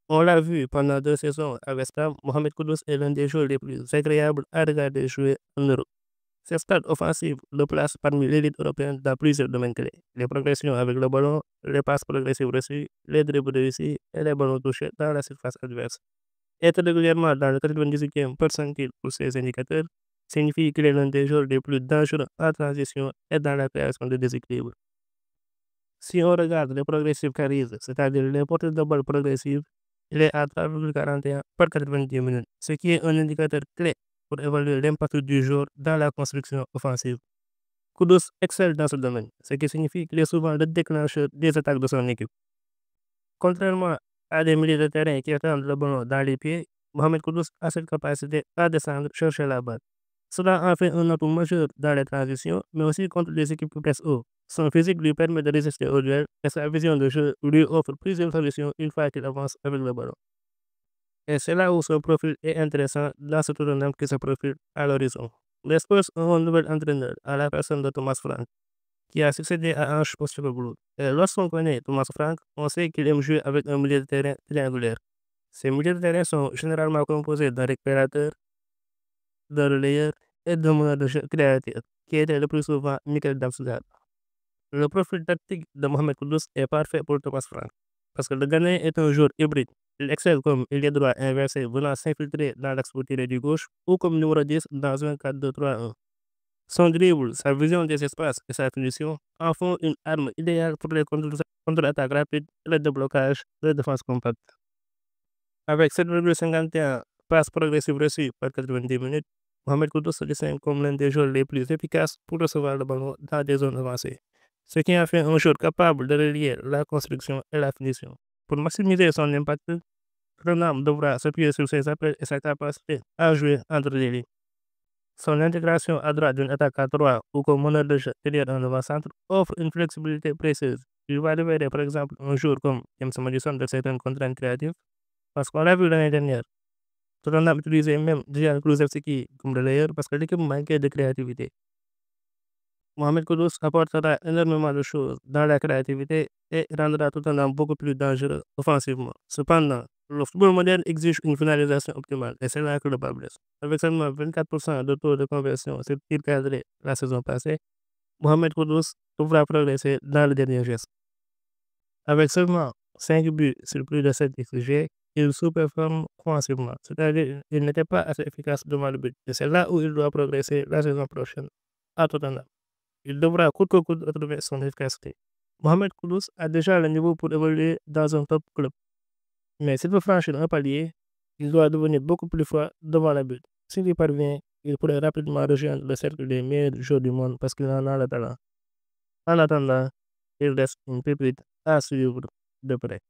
On l'a vu pendant 2 saisons à West Ham, Mohamed Kudus est l'un des joueurs les plus agréables à regarder jouer en Europe. Ses stats offensives le placent parmi l'élite européenne dans plusieurs domaines clés. Les progressions avec le ballon, les passes progressives reçues, les dribbles réussis et les ballons touchés dans la surface adverse. Être régulièrement dans le 98e percentile pour ces indicateurs signifie qu'il est l'un des joueurs les plus dangereux en transition et dans la création de déséquilibre. Si on regarde les progressives carries, c'est-à-dire les portées de balle progressives, il est à 3,41 par 90 minutes, ce qui est un indicateur clé pour évaluer l'impact du joueur dans la construction offensive. Kudus excelle dans ce domaine, ce qui signifie qu'il est souvent le déclencheur des attaques de son équipe. Contrairement à des milieux de terrain qui attendent le ballon dans les pieds, Mohamed Kudus a cette capacité à descendre chercher la balle. Cela en fait un atout majeur dans les transitions, mais aussi contre les équipes qui pressent haut. Son physique lui permet de résister au duel et sa vision de jeu lui offre plusieurs solutions une fois qu'il avance avec le ballon. Et c'est là où son profil est intéressant dans ce tournoi qui se profile à l'horizon. Les Spurs ont un nouvel entraîneur à la personne de Thomas Frank, qui a succédé à Ange Postecoglou. Et lorsqu'on connaît Thomas Frank, on sait qu'il aime jouer avec un milieu de terrain triangulaire. Ces milieux de terrain sont généralement composés d'un récupérateur, d'un relayeur et d'un meneur de jeu créatif, qui était le plus souvent Michael Damsgaard. Le profil tactique de Mohamed Kudus est parfait pour Thomas Frank, parce que le Ghanéen est un joueur hybride. Il excelle comme ailier droit inversé venant s'infiltrer dans l'axe pour tirer du gauche ou comme numéro 10 dans un 4-2-3-1. Son dribble, sa vision des espaces et sa finition en font une arme idéale pour les contre-attaques rapides, le déblocage de défense compacte. Avec 7,51 passes progressives reçues par 90 minutes, Mohamed Kudus se distingue comme l'un des joueurs les plus efficaces pour recevoir le ballon dans des zones avancées, ce qui en fait un joueur capable de relier la construction et la finition. Pour maximiser son impact, Tottenham devra s'appuyer sur ses appels et sa capacité à jouer entre les lignes. Son intégration à droite d'une attaque à 3 ou comme meneur de jeu derrière un avant-centre offre une flexibilité précieuse. Il va libérer par exemple un joueur comme James Madison de certaines contraintes créatives, parce qu'on l'a vu l'année dernière. Tottenham utilisait même Dejan Kulusevski comme relayeur parce que l'équipe manquait de créativité. Mohamed Kudus apportera énormément de choses dans la créativité et rendra Tottenham beaucoup plus dangereux offensivement. Cependant, le football moderne exige une finalisation optimale et c'est là que le bas blesse. Avec seulement 24% de taux de conversion sur tir cadré la saison passée, Mohamed Kudus devra progresser dans le dernier geste. Avec seulement 5 buts sur plus de 7 XG, il sous-performe offensivement, c'est-à-dire il n'était pas assez efficace devant le but. Et c'est là où il doit progresser la saison prochaine à Tottenham. Il devra coûte que coûte retrouver son efficacité. Mohamed Kudus a déjà le niveau pour évoluer dans un top club. Mais s'il veut franchir un palier, il doit devenir beaucoup plus fort devant le but. S'il y parvient, il pourrait rapidement rejoindre le cercle des meilleurs joueurs du monde parce qu'il en a le talent. En attendant, il reste une pépite à suivre de près.